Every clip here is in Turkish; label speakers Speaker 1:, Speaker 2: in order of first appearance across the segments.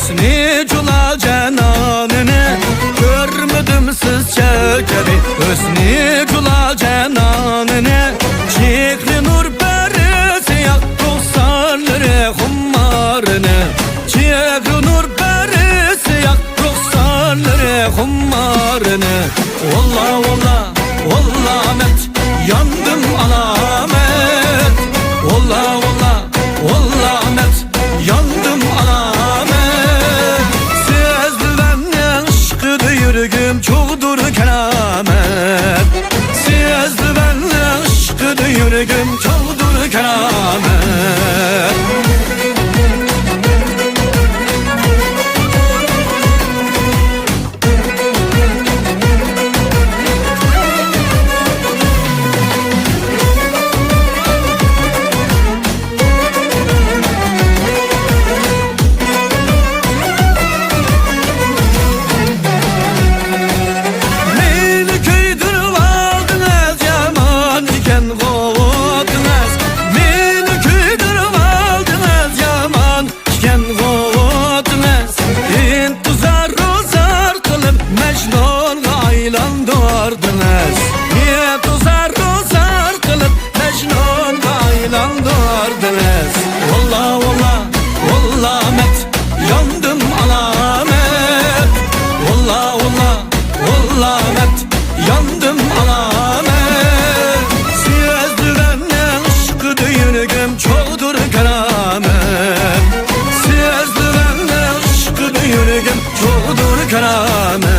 Speaker 1: hüsnü cula cenanını görmedim sizce gibi hüsnü cula cenanını çiğli nur perisi yak ruhsarları hummarını çiğli nur perisi yak ruhsarları hummarını Valla valla valla Ahmet yandım alamet Valla valla valla Ahmet yandım alamet Sezdi benden aşkıdı yüreğim çoğdur keramet Sezdi benden aşkıdı yüreğim çoğdur keramet Valla valla valla Ahmet yandım alamet Valla valla valla Ahmet yandım alamet Sezdi benden aşkıdı yüreğim çoğdur keramet Sezdi benden aşkıdı yüreğim çoğdur keramet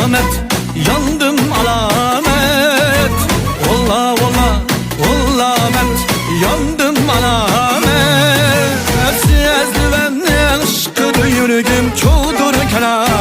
Speaker 1: Ahmet yandım alamet Valla valla valla Ahmet yandım alamet Sezdi benden aşkıdı yüreğim çoğdur keramet